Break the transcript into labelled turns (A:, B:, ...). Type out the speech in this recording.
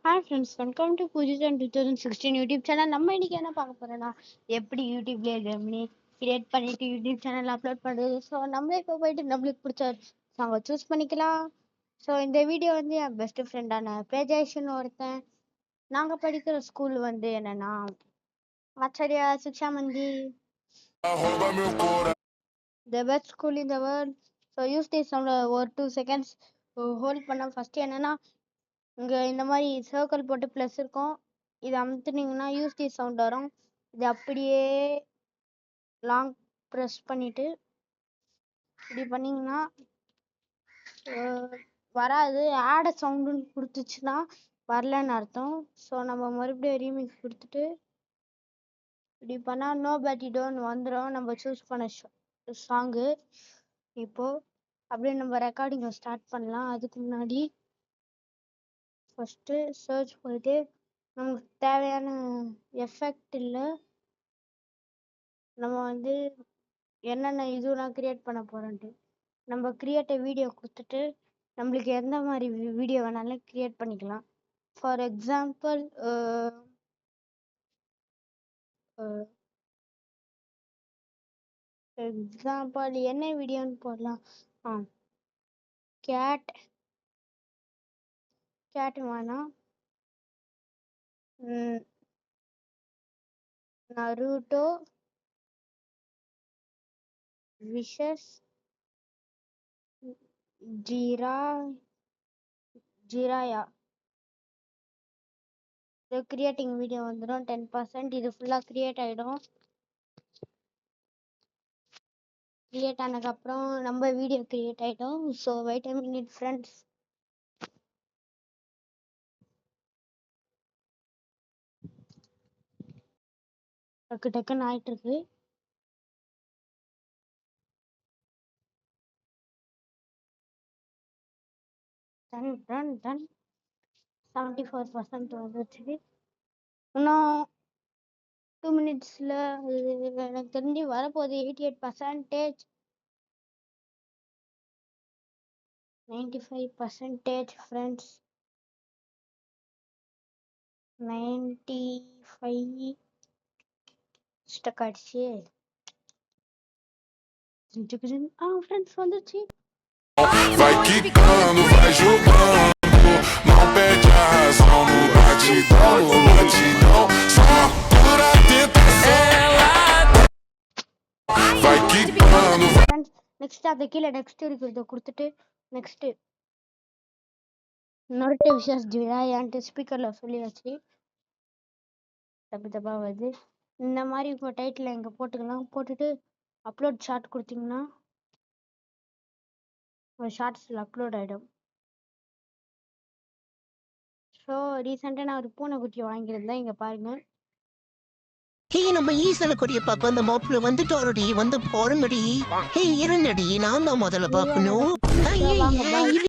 A: Hi friends, welcome to Poojisan 2016 YouTube channel. நம்ம இன்னைக்கு என்ன பார்க்க போறோம்னா, எப்படி யூடியூப்லேயே ரெமனி கிரியேட் பண்ணிட்டு யூடியூப் சேனல் அப்லோட் பண்ணுறது. ஸோ நம்மளே இப்போ போயிட்டு நம்மளுக்கு பிடிச்ச சாங்கை சூஸ் பண்ணிக்கலாம். ஸோ இந்த வீடியோ வந்து என் பெஸ்ட் ஃப்ரெண்டான பேஜேஷன் ஒருத்தன். நாங்கள் படிக்கிற ஸ்கூல் வந்து என்னன்னா ஆச்சாரியா சிக்ஷா மந்தி, the best school in the world. So use this ஒரு 2 செகண்ட்ஸ் ஹோல்ட் பண்ண. ஃபஸ்ட்டு என்னன்னா, இங்கே இந்த மாதிரி சர்க்கிள் போட்டு ப்ளஸ் இருக்கும். இது அமுத்துனீங்கன்னா யூஸ் தி சவுண்ட் வரும். இது அப்படியே லாங் ப்ரெஸ் பண்ணிவிட்டு இப்படி பண்ணிங்கன்னா வராது. ஆட சவுண்டுன்னு கொடுத்துச்சுன்னா வரலன்னு அர்த்தம். ஸோ நம்ம மறுபடியும் ரீமிக்ஸ் கொடுத்துட்டு இப்படி பண்ணால் நோ பேட் டோன்னு வந்துடும் நம்ம சூஸ் பண்ண சாங்கு. இப்போது அப்படியே நம்ம ரெக்கார்டிங்கை ஸ்டார்ட் பண்ணலாம். அதுக்கு முன்னாடி ஃபஸ்ட்டு சர்ச் பண்ணிட்டு நமக்கு தேவையான எஃபெக்ட் இல்லை, நம்ம வந்து என்னென்ன இதுலாம் க்ரியேட் பண்ண போகிறோன்ட்டு நம்ம க்ரியேட் வீடியோ கொடுத்துட்டு நம்மளுக்கு எந்த மாதிரி வீடியோ வேணாலும் க்ரியேட் பண்ணிக்கலாம். ஃபார் எக்ஸாம்பிள் என்ன வீடியோன்னு போடலாம். கேட் வேணாம், நருட்டோ விஷஸ் ஜிராயா. இது கிரியேட்டிங் வீடியோ வந்துடும். 10% இது ஃபுல்லாக க்ரியேட் ஆகிடும். க்ரியேட் ஆனதுக்கப்புறம் நம்ம வீடியோ க்ரியேட் ஆகிடும். So wait a minute friends. டக்குன்னு ஆகிட்டு இருக்கு. டன் 74% வந்துச்சு. இன்னும் 2 மினிட்ஸில் எனக்கு தெரிஞ்சு வரப்போகுது. 88%, 95% ஃப்ரெண்ட்ஸ். 95 ஸ்டக் ஆகிடுச்சு. ஃப்ரெண்ட்ஸ் வந்துச்சு.
B: Vai quicando, vai jogando, não perde a razão no batidão, só pura tentação. Vai quicando.
A: Next அது கீழே நெக்ஸ்ட் இருக்கிறத கொடுத்துட்டு நெக்ஸ்ட் நருட்டோ விஷஸ் ஜிராயான்ட்டு ஸ்பீக்கரில் சொல்லியாச்சு. தப்பா வருது. இந்த மாதிரி இப்போ டைட்டில் இங்கே போட்டுக்கலாம். போட்டுட்டு அப்லோட் ஷார்ட் கொடுத்தீங்கன்னா ஷார்ட்ஸில் அப்லோட் ஆகிடும். ஸோ ரீசெண்டாக நான் ஒரு பூனைக்குட்டி வாங்கியிருந்தேன். இங்கே பாருங்கள்.
C: ஹே, நம்ம ஈசன கொடிய பார்க்க அந்த மாப்பிள்ள வந்துட்டோரடி, வந்து போறங்கடி. ஹே இருந்தடி, நான் தான் முதல்ல பார்க்கணும்.